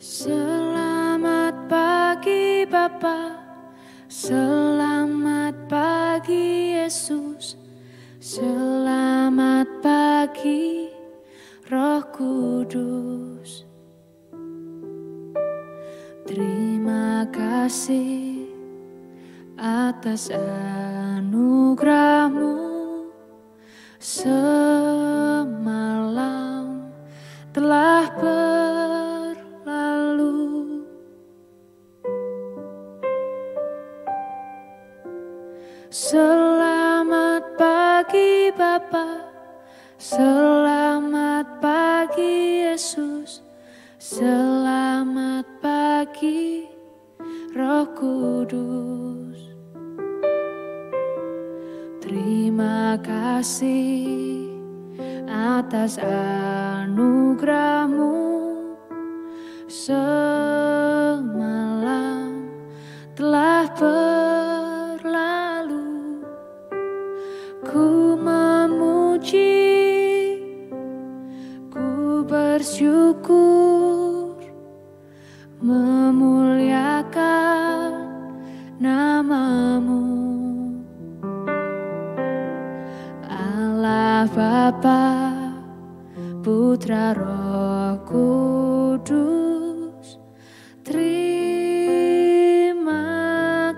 Selamat pagi Bapa, selamat pagi Yesus, selamat pagi Roh Kudus. Terima kasih atas anugerah-Mu, semalam telah berlalu. Selamat pagi Bapa, selamat pagi Yesus, selamat pagi Roh Kudus. Terima kasih atas anugerah-Mu, semalam telah berlalu. Ku memuji, ku bersyukur, memuliakan nama-Mu. Allah Bapa, Putra Roh Kudus, terima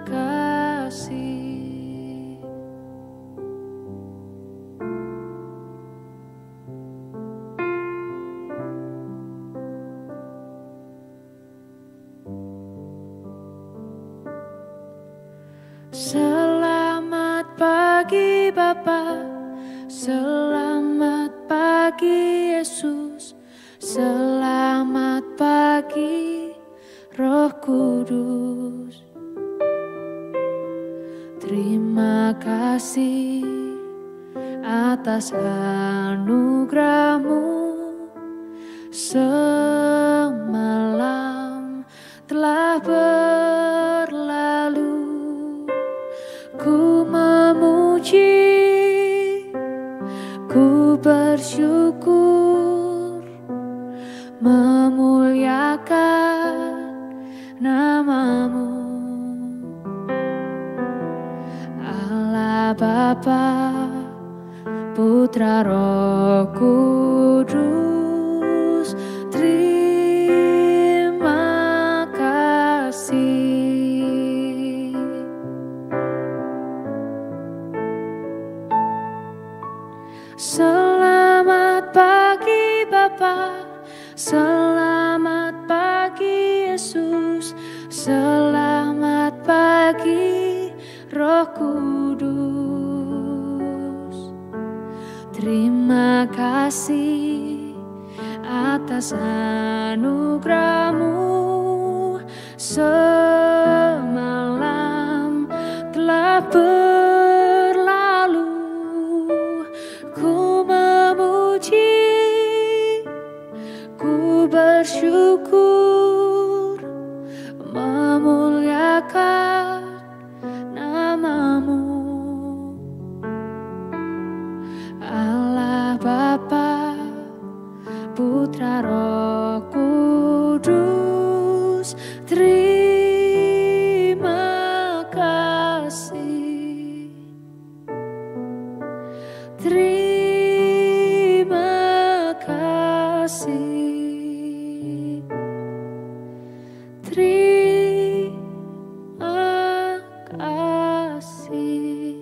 kasih. Selamat pagi Bapa, selamat pagi Yesus, selamat pagi Roh Kudus. Terima kasih atas anugerah-Mu, semalam telah berlalu. Ku memuji, ku bersyukur, memuliakan nama-Mu. Allah Bapa, Putra Roh Kudus, terima kasih. Selamat pagi Bapa, selamat pagi Yesus, selamat pagi Roh Kudus. Terima kasih atas anugerah-Mu, semalam telah berlalu. Ku memuji, ku bersyukur, memuliakan nama-Mu. Allah Bapa, Putra Roh Kudus, terima kasih. Terima kasih. Terima kasih.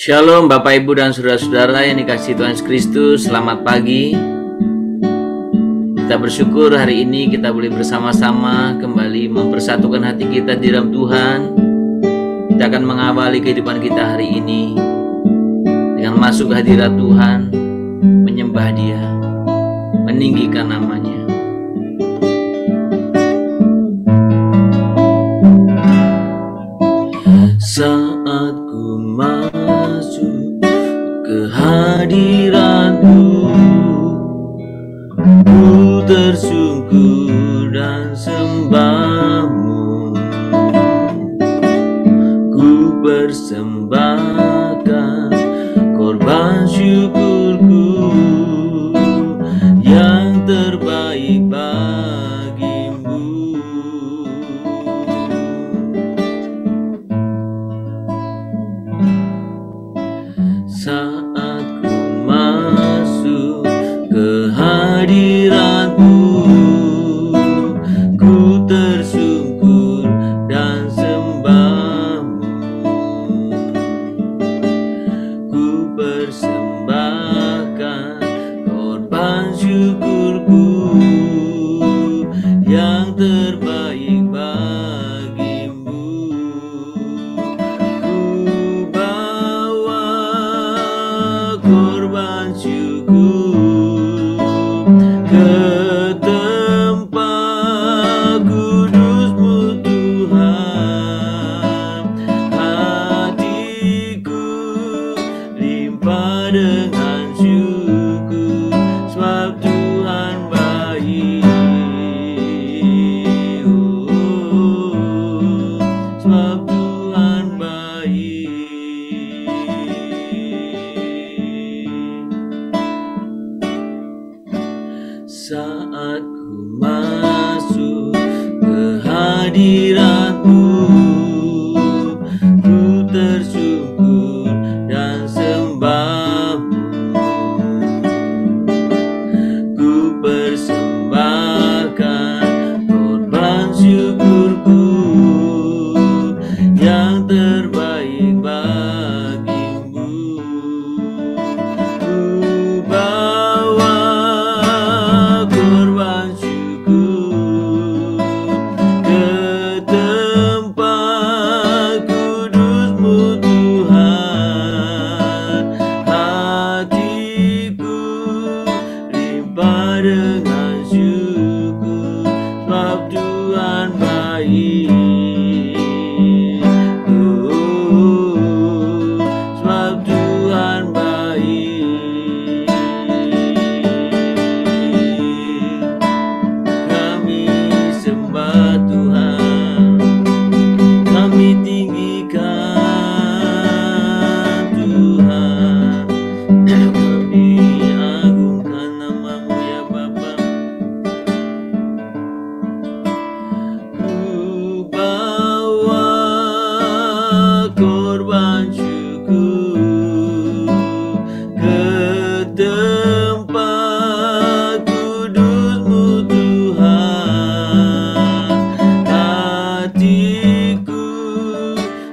Shalom Bapak Ibu dan Saudara-saudara yang dikasihi Tuhan Yesus Kristus, selamat pagi. Kita bersyukur hari ini kita boleh bersama-sama kembali mempersatukan hati kita di dalam Tuhan. Kita akan mengawali kehidupan kita hari ini dengan masuk ke hadirat Tuhan, menyembah Dia, meninggikan nama-Nya. Saat ku masuk ke hadirat-Mu, ku tersungkur dan sembah-Mu. Ku persembahkan korban syukurku yang terbaik bagi-Mu. Saat ku masuk ke hadirat-Mu, ku tersungkur dan sembah-Mu. Ku persembahkan korban syukurku yang terbaik bagi-Mu. Ku bawa korban syukur ke tempat kudus-Mu Tuhan. Hatiku limpah dengan syukur, sebab Tuhan baik. Sebab Tuhan baik. Saat ku masuk ke hadirat-Mu, ku tersungkur dan sembah-Mu. Ku persembahkan korban syukurku yang terbaik bagi-Mu. Ku bawa korban syukur ke tempat kudus-Mu Tuhan. Hatiku limpah dengan syukur, sebab Tuhan baik. Sebab Tuhan baik. Kami sembah Tuhan, kami tinggikan Tuhan, kami agungkan nama-Mu ya Bapa. Ku bawa korban syukur ke tempat kudus-Mu Tuhan. Hatiku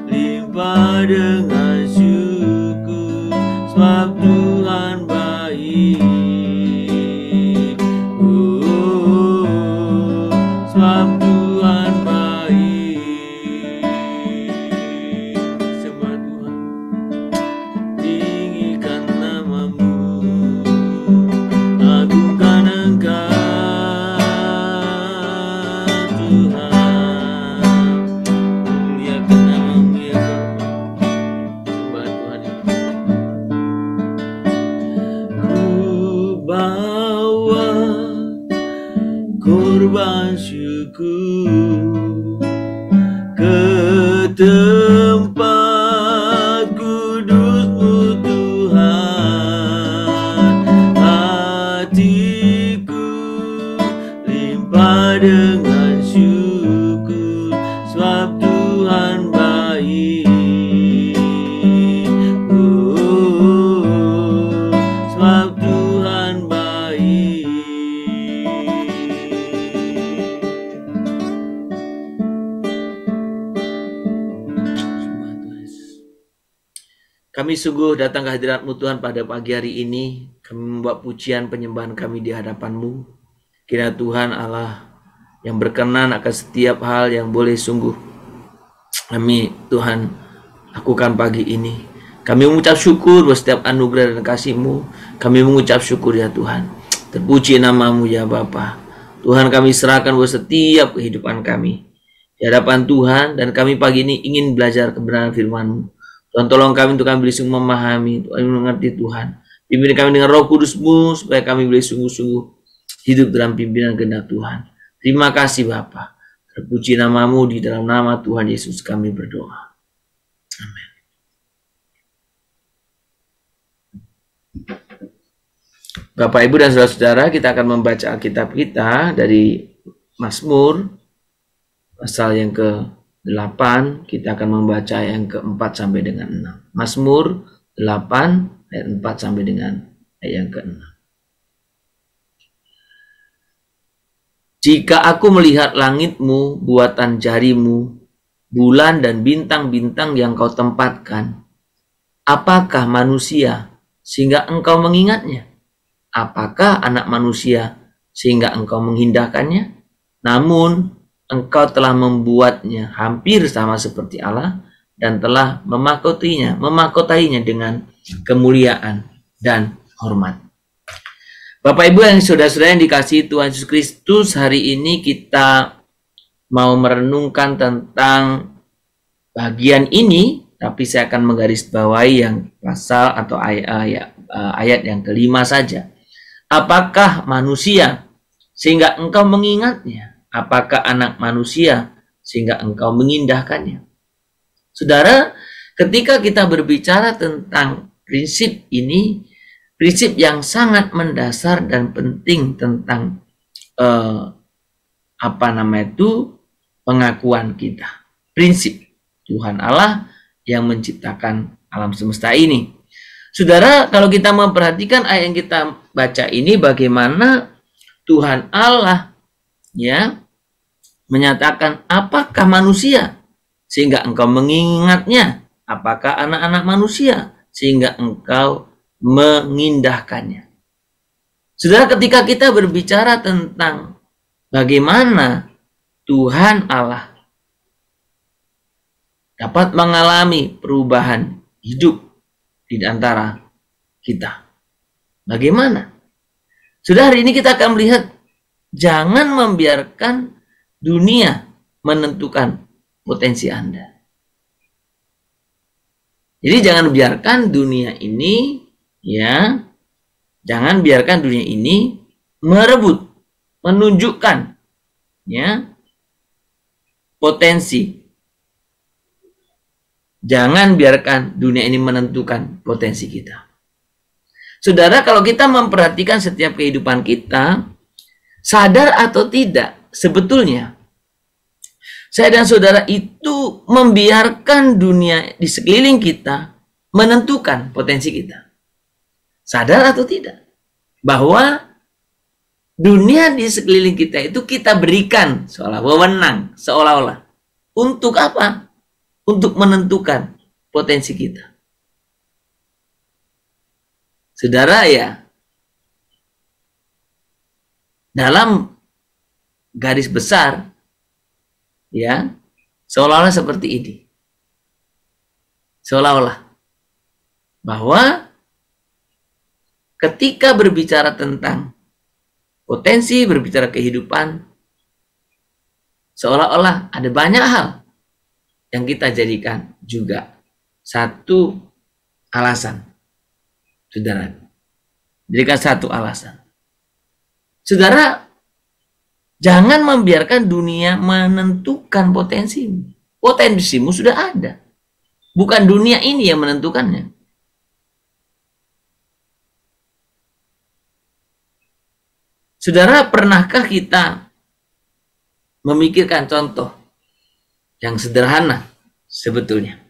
limpah dengan syukur, sebab Tuhan baik. Sebab Tuhan baik. Sembah Tuhan, tinggikan nama-Mu, agungkan Engkau Tuhan, muliakan nama-Mu ya Bapa. Sembah Tuhan. Ku bawa korban syukur ke tempat kudus-Mu Tuhan. Hatiku limpah dengan syukur, sebab Tuhan baik. Sebab Tuhan baik. Kami sungguh datang ke hadirat-Mu Tuhan pada pagi hari ini. Kami membawa pujian penyembahan kami di hadapan-Mu. Kiranya Tuhan Allah yang berkenan akan setiap hal yang boleh sungguh kami Tuhan lakukan pagi ini. Kami mengucap syukur buat setiap anugerah dan kasih-Mu. Kami mengucap syukur ya Tuhan. Terpuji nama-Mu ya Bapa. Tuhan, kami serahkan buat setiap kehidupan kami. di hadapan Tuhan, dan kami pagi ini ingin belajar kebenaran firman-Mu. Tuhan, tolong kami untuk kami boleh sungguh memahami, Tuhan mengerti Tuhan. Pimpin kami dengan Roh Kudus-Mu supaya kami boleh sungguh-sungguh hidup dalam pimpinan kehendak Tuhan. Terima kasih Bapa. Terpuji nama-Mu, di dalam nama Tuhan Yesus kami berdoa. Amin. Bapak, Ibu, dan saudara-saudara, kita akan membaca Alkitab kita dari Mazmur pasal yang ke-8. Kita akan membaca yang ke-4 sampai dengan 6. Mazmur 8 ayat 4 sampai dengan ayat yang ke-6. Jika aku melihat langit-Mu, buatan jari-Mu, bulan dan bintang-bintang yang Kau tempatkan, apakah manusia sehingga Engkau mengingatnya? Apakah anak manusia sehingga Engkau mengindahkannya? Namun Engkau telah membuatnya hampir sama seperti Allah dan telah memahkotainya dengan kemuliaan dan hormat. Bapak Ibu yang saudara-saudara yang dikasihi Tuhan Yesus Kristus, hari ini kita mau merenungkan tentang bagian ini, tapi saya akan menggarisbawahi yang pasal atau ayat yang kelima saja. Apakah manusia sehingga Engkau mengingatnya? Apakah anak manusia sehingga Engkau mengindahkannya? Saudara, ketika kita berbicara tentang prinsip ini, prinsip yang sangat mendasar dan penting tentang pengakuan kita. Prinsip Tuhan Allah yang menciptakan alam semesta ini. Saudara, kalau kita memperhatikan ayat yang kita baca ini, bagaimana Tuhan Allah ya menyatakan, apakah manusia sehingga Engkau mengingatnya? Apakah anak-anak manusia sehingga Engkau mengindahkannya? Saudara, ketika kita berbicara tentang bagaimana Tuhan Allah dapat mengalami perubahan hidup di antara kita, bagaimana? Sudah, hari ini kita akan melihat, jangan membiarkan dunia menentukan potensi Anda. Jadi jangan biarkan dunia ini jangan biarkan dunia ini merebut, menunjukkan potensi. Jangan biarkan dunia ini menentukan potensi kita. Saudara, kalau kita memperhatikan setiap kehidupan kita, sadar atau tidak, sebetulnya saya dan saudara itu membiarkan dunia di sekeliling kita menentukan potensi kita. Sadar atau tidak, bahwa dunia di sekeliling kita itu kita berikan seolah-olah. Untuk apa? Untuk menentukan potensi kita. Saudara, ya, dalam garis besar, ya, seolah-olah seperti ini. Seolah-olah bahwa ketika berbicara tentang potensi, berbicara kehidupan, seolah-olah ada banyak hal yang kita jadikan juga satu alasan. Saudara, jadikan satu alasan. Saudara, jangan membiarkan dunia menentukan potensimu. Potensimu sudah ada. Bukan dunia ini yang menentukannya. Saudara, pernahkah kita memikirkan contoh yang sederhana sebetulnya?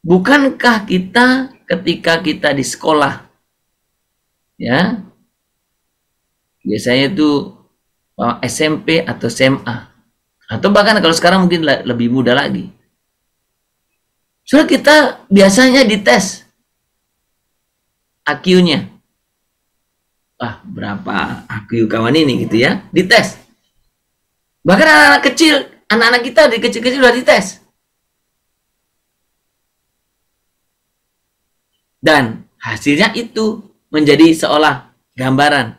Bukankah kita ketika kita di sekolah, ya, biasanya itu SMP atau SMA, atau bahkan kalau sekarang mungkin lebih muda lagi, soalnya kita biasanya dites IQ-nya. Berapa IQ kawan ini gitu ya, dites. Bahkan anak-anak kecil, anak-anak kita di kecil-kecil sudah dites. Dan hasilnya itu menjadi seolah gambaran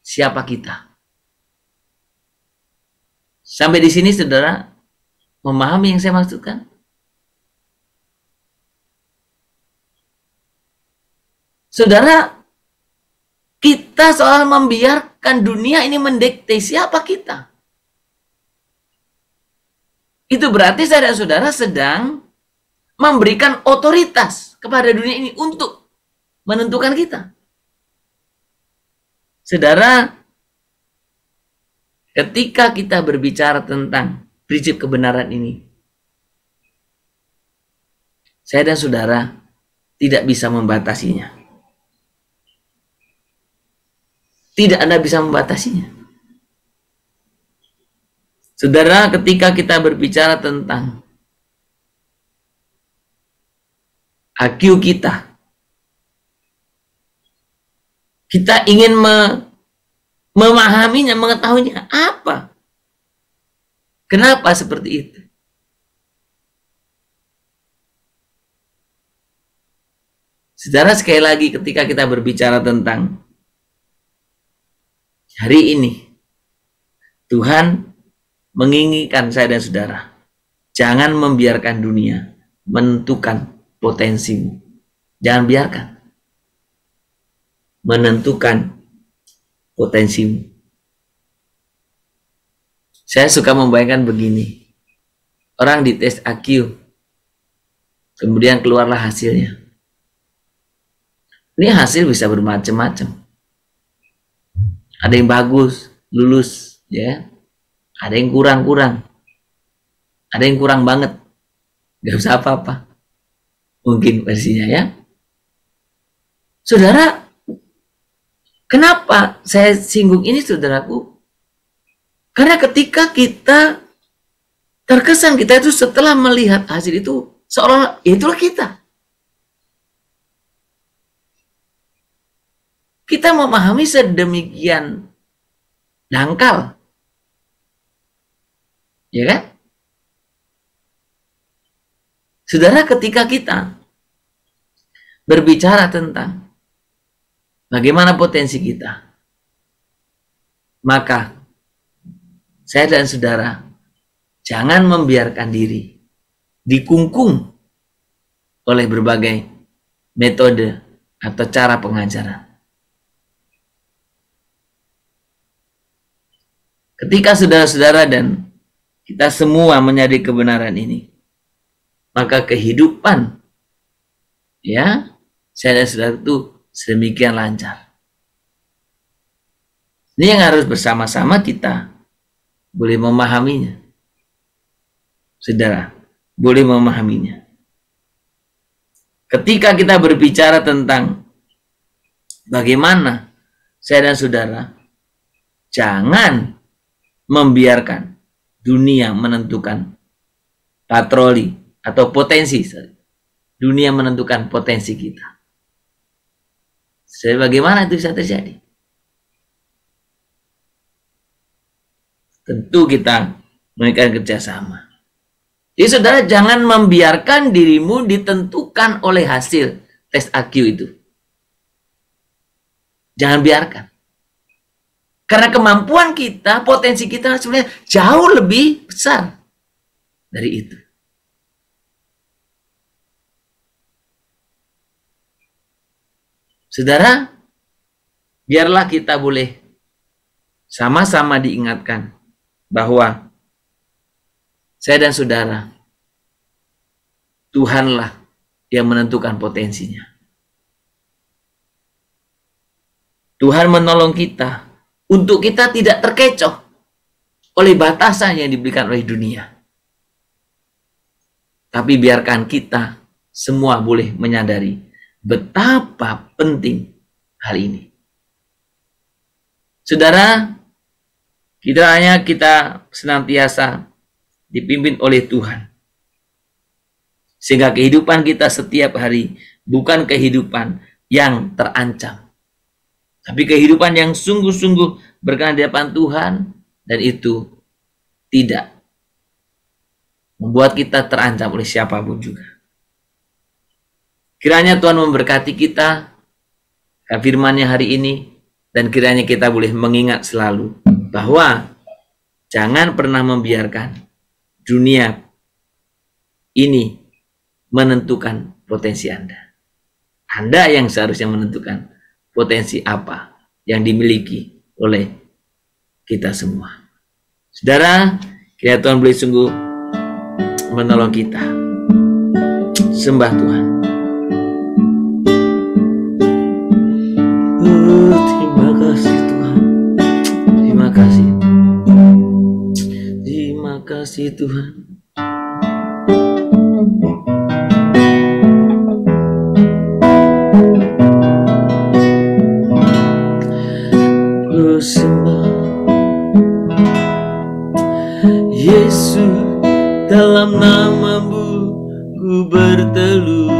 siapa kita. Sampai di sini saudara memahami yang saya maksudkan? Saudara, kita soal membiarkan dunia ini mendikte siapa kita. Itu berarti saya dan saudara sedang memberikan otoritas kepada dunia ini untuk menentukan kita. Saudara, ketika kita berbicara tentang prinsip kebenaran ini, saya dan saudara tidak bisa membatasinya. Tidak ada bisa membatasinya. Saudara, ketika kita berbicara tentang IQ kita, kita ingin memahaminya, mengetahuinya apa? Kenapa seperti itu? Saudara, sekali lagi ketika kita berbicara tentang hari ini, Tuhan menginginkan saya dan saudara, jangan membiarkan dunia menentukan potensimu. Jangan biarkan menentukan potensimu. Saya suka membayangkan begini. Orang dites IQ, kemudian keluarlah hasilnya. Ini hasil bisa bermacam-macam. Ada yang bagus, lulus, ya. Ada yang kurang-kurang. Ada yang kurang banget. Gak usah apa-apa. Mungkin versinya, ya. Saudara, kenapa saya singgung ini, saudaraku? Karena ketika kita terkesan kita itu setelah melihat hasil itu seolah itulah kita. Kita memahami sedemikian dangkal. Ya kan? Saudara, ketika kita berbicara tentang bagaimana potensi kita, maka saya dan saudara jangan membiarkan diri dikungkung oleh berbagai metode atau cara pengajaran. Ketika saudara-saudara dan kita semua menyadari kebenaran ini, maka kehidupan, ya, saya dan saudara itu sedemikian lancar. Ini yang harus bersama-sama kita boleh memahaminya. Saudara, boleh memahaminya. Ketika kita berbicara tentang bagaimana saya dan saudara jangan membiarkan dunia menentukan patroli atau potensi. Dunia menentukan potensi kita. Bagaimana itu bisa terjadi? Tentu kita menginginkan kerjasama. Jadi saudara, jangan membiarkan dirimu ditentukan oleh hasil tes IQ itu. Jangan biarkan. Karena kemampuan kita, potensi kita sebenarnya jauh lebih besar dari itu. Saudara, biarlah kita boleh sama-sama diingatkan bahwa saya dan saudara, Tuhanlah yang menentukan potensinya. Tuhan menolong kita untuk kita tidak terkecoh oleh batasan yang diberikan oleh dunia. Tapi biarkan kita semua boleh menyadari betapa penting hal ini. Saudara, kiranya kita senantiasa dipimpin oleh Tuhan. Sehingga kehidupan kita setiap hari bukan kehidupan yang terancam, tapi kehidupan yang sungguh-sungguh berkenan di hadapan Tuhan, dan itu tidak membuat kita terancam oleh siapapun juga. Kiranya Tuhan memberkati kita, firman-Nya hari ini, dan kiranya kita boleh mengingat selalu bahwa Jangan pernah membiarkan dunia ini menentukan potensi Anda. Anda yang seharusnya menentukan potensi apa yang dimiliki oleh kita semua. Saudara, kiranya Tuhan boleh sungguh menolong kita. Sembah Tuhan. Terima kasih Tuhan. Terima kasih. Terima kasih Tuhan. Ku sembah Yesus, dalam nama-Mu ku berteduh.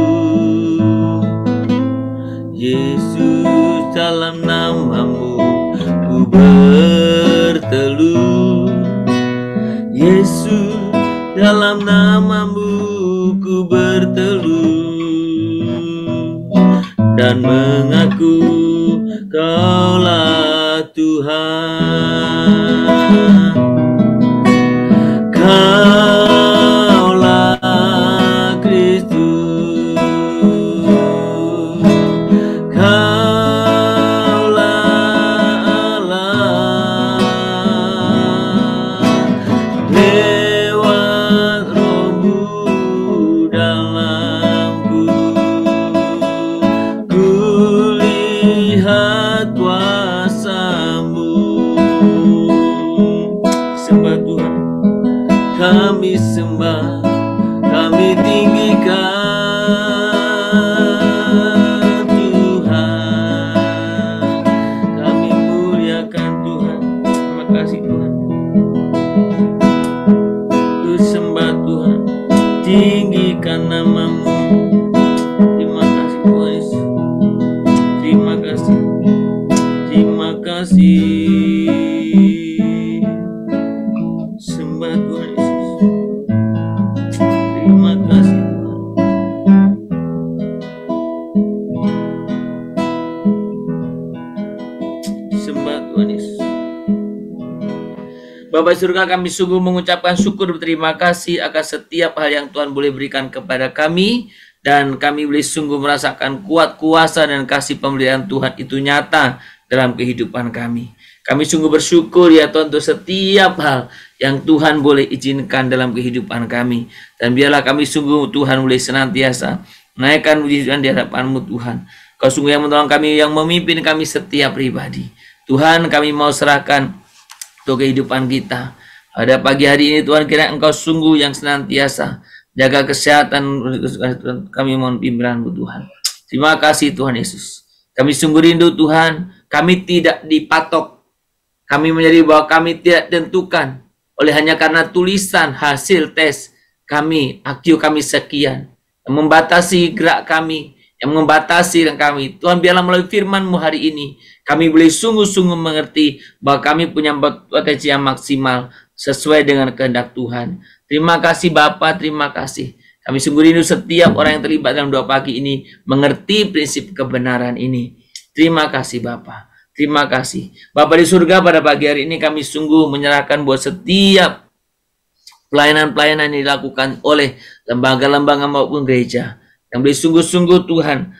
Yesus, dalam nama-Mu ku berteduh. Yesus, dalam nama-Mu ku berteduh dan mengaku Kaulah Tuhan. Kaulah Kristus. Kaulah Allah. Lewat Roh-Mu dalamku, kulihat kuasa-Mu. Sembah Tuhan. Kami sembah, kami tinggikan Tuhan, kami muliakan Tuhan. Terima kasih Tuhan. Ku sembah Tuhan, tinggikan nama-Mu. Terima kasih Tuhan Yesus. Terima kasih. Terima kasih. Sembah Tuhan Yesus. Terima kasih Tuhan. Sembah Tuhan Yesus. Bapa surga, kami sungguh mengucapkan syukur berterima kasih akan setiap hal yang Tuhan boleh berikan kepada kami, dan kami boleh sungguh merasakan kuat kuasa dan kasih pemeliharaan Tuhan itu nyata dalam kehidupan kami. Kami sungguh bersyukur ya Tuhan untuk setiap hal yang Tuhan boleh izinkan dalam kehidupan kami. Dan biarlah kami sungguh Tuhan boleh senantiasa menaikkan puji-pujian di hadapan-Mu Tuhan. Kau sungguh yang menolong kami, yang memimpin kami setiap pribadi. Tuhan, kami mau serahkan untuk kehidupan kita. Pada pagi hari ini Tuhan, kiranya Engkau sungguh yang senantiasa jaga kesehatan kami, mohon pimpinan-Mu Tuhan. Terima kasih Tuhan Yesus. Kami sungguh rindu Tuhan, kami tidak dipatok. Kami menyadari bahwa kami tidak tentukan oleh hanya karena tulisan hasil tes kami, IQ kami sekian, yang membatasi gerak kami, yang membatasi kami. Tuhan, biarlah melalui firman-Mu hari ini, kami boleh sungguh-sungguh mengerti bahwa kami punya potensi yang maksimal sesuai dengan kehendak Tuhan. Terima kasih Bapa, terima kasih. Kami sungguh rindu setiap orang yang terlibat dalam doa pagi ini mengerti prinsip kebenaran ini. Terima kasih Bapa. Terima kasih. Bapa di surga, pada pagi hari ini kami sungguh menyerahkan buat setiap pelayanan-pelayanan yang dilakukan oleh lembaga-lembaga maupun gereja. Yang boleh sungguh-sungguh Tuhan,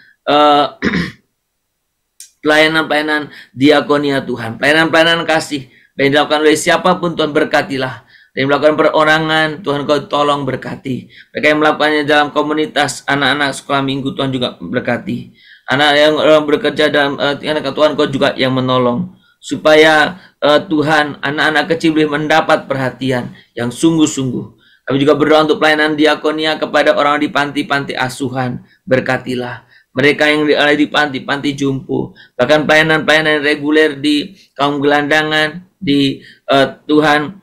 pelayanan-pelayanan diakonia Tuhan, pelayanan-pelayanan kasih yang dilakukan oleh siapapun Tuhan, berkatilah. Dan melakukan perorangan, Tuhan Kau tolong berkati. Mereka yang melakukannya dalam komunitas anak-anak sekolah minggu, Tuhan juga berkati. Anak yang bekerja dalam Tuhan Kau juga yang menolong. Supaya Tuhan, anak-anak kecil boleh mendapat perhatian yang sungguh-sungguh. Kami juga berdoa untuk pelayanan diakonia kepada orang di panti-panti asuhan. Berkatilah mereka yang ada di panti-panti jumbo. Bahkan pelayanan-pelayanan reguler di kaum gelandangan, di Tuhan,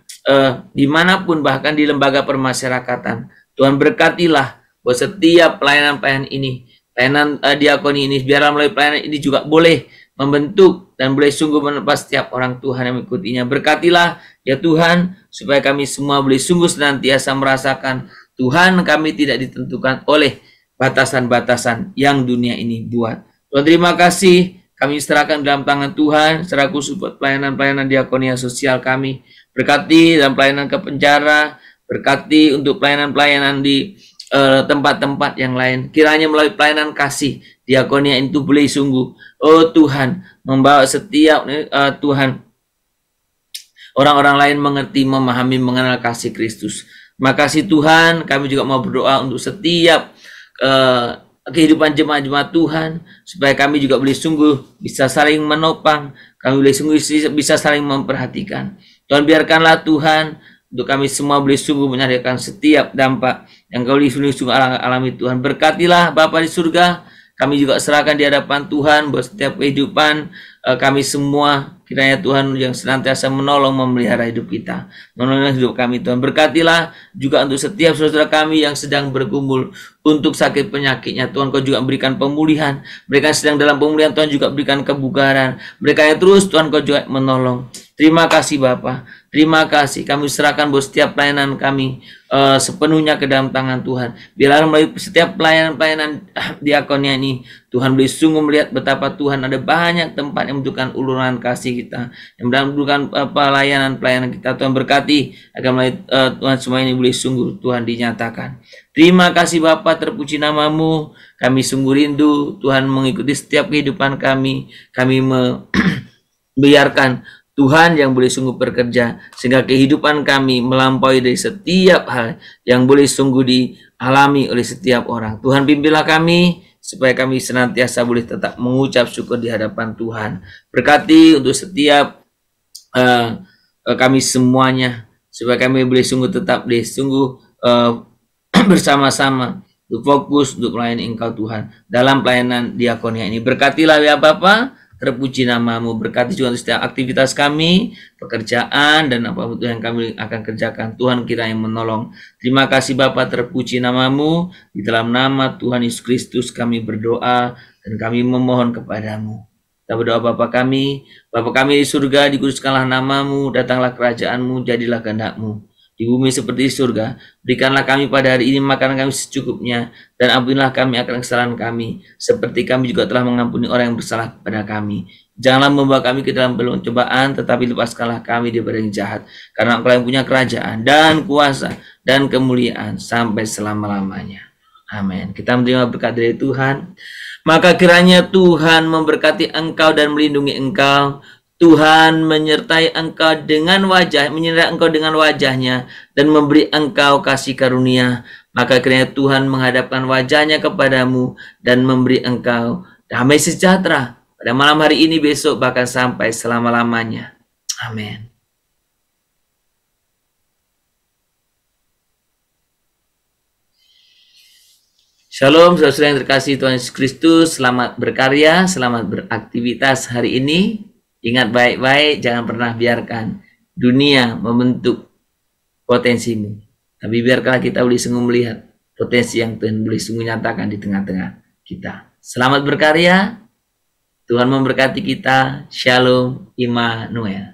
dimanapun, bahkan di lembaga permasyarakatan. Tuhan, berkatilah buat setiap pelayanan-pelayanan ini, pelayanan diakoni ini. Biarlah melalui pelayanan ini juga boleh membentuk dan boleh sungguh menepas setiap orang Tuhan yang mengikutinya. Berkatilah ya Tuhan, supaya kami semua boleh sungguh senantiasa merasakan Tuhan, kami tidak ditentukan oleh batasan-batasan yang dunia ini buat. Tuhan, terima kasih. Kami serahkan dalam tangan Tuhan secara khusus buat pelayanan-pelayanan diakonia sosial kami. Berkati dalam pelayanan ke penjara, berkati untuk pelayanan-pelayanan di tempat-tempat yang lain. Kiranya melalui pelayanan kasih diakonia itu boleh sungguh, oh Tuhan, membawa setiap Tuhan orang-orang lain mengerti, memahami, mengenal kasih Kristus. Makasih Tuhan, kami juga mau berdoa untuk setiap kehidupan jemaat-jemaat Tuhan, supaya kami juga boleh sungguh bisa saling menopang, kami boleh sungguh bisa saling memperhatikan. Tuhan, biarkanlah Tuhan, untuk kami semua boleh sungguh menyediakan setiap dampak yang kau boleh sungguh alami Tuhan. Berkatilah Bapa di surga, kami juga serahkan di hadapan Tuhan buat setiap kehidupan kami semua. Kiranya Tuhan yang senantiasa menolong memelihara hidup kita, menolong hidup kami Tuhan. Berkatilah juga untuk setiap saudara kami yang sedang bergumul untuk sakit penyakitnya Tuhan, kau juga berikan pemulihan. Mereka yang sedang dalam pemulihan Tuhan juga berikan kebugaran. Mereka yang terus Tuhan kau juga menolong. Terima kasih Bapa, terima kasih. Kami serahkan buat setiap pelayanan kami sepenuhnya ke dalam tangan Tuhan. Biarlah melalui setiap pelayanan diakonia ini, Tuhan boleh sungguh melihat betapa Tuhan ada banyak tempat yang membutuhkan uluran kasih kita, yang membutuhkan pelayanan kita. Tuhan berkati agar melalui Tuhan semua ini boleh sungguh Tuhan dinyatakan. Terima kasih Bapa, terpuji namamu. Kami sungguh rindu Tuhan mengikuti setiap kehidupan kami. Kami membiarkan Tuhan yang boleh sungguh bekerja, sehingga kehidupan kami melampaui dari setiap hal yang boleh sungguh dialami oleh setiap orang. Tuhan, pimpinlah kami supaya kami senantiasa boleh tetap mengucap syukur di hadapan Tuhan. Berkati untuk setiap kami semuanya, supaya kami boleh sungguh tetap bersama-sama untuk fokus untuk melayani Engkau Tuhan dalam pelayanan diakonia ini. Berkatilah ya Bapa, terpuji namamu. Berkati juga setiap aktivitas kami, pekerjaan, dan apapun yang kami akan kerjakan. Tuhan kita yang menolong. Terima kasih Bapa, terpuji namamu. Di dalam nama Tuhan Yesus Kristus kami berdoa dan kami memohon kepadamu. Kita berdoa Bapa kami di surga, dikuduskanlah namamu, datanglah kerajaanmu, jadilah kehendakmu di bumi seperti di surga. Berikanlah kami pada hari ini makanan kami secukupnya, dan ampunilah kami akan kesalahan kami, seperti kami juga telah mengampuni orang yang bersalah kepada kami. Janganlah membawa kami ke dalam pencobaan, tetapi lepaskanlah kami daripada yang jahat, karena Engkau yang punya kerajaan dan kuasa dan kemuliaan sampai selama-lamanya. Amin. Kita menerima berkat dari Tuhan. Maka kiranya Tuhan memberkati engkau dan melindungi engkau. Tuhan menyertai engkau dengan wajahnya dan memberi engkau kasih karunia. Maka kiranya Tuhan menghadapkan wajahnya kepadamu dan memberi engkau damai sejahtera pada malam hari ini, besok, bahkan sampai selama-lamanya. Amin. Shalom saudara yang terkasih Tuhan Yesus Kristus. Selamat berkarya, selamat beraktivitas hari ini. Ingat baik-baik, jangan pernah biarkan dunia membentuk potensimu. Tapi biarkanlah kita boleh sungguh melihat potensi yang Tuhan boleh sungguh nyatakan di tengah-tengah kita. Selamat berkarya, Tuhan memberkati kita. Shalom Immanuel.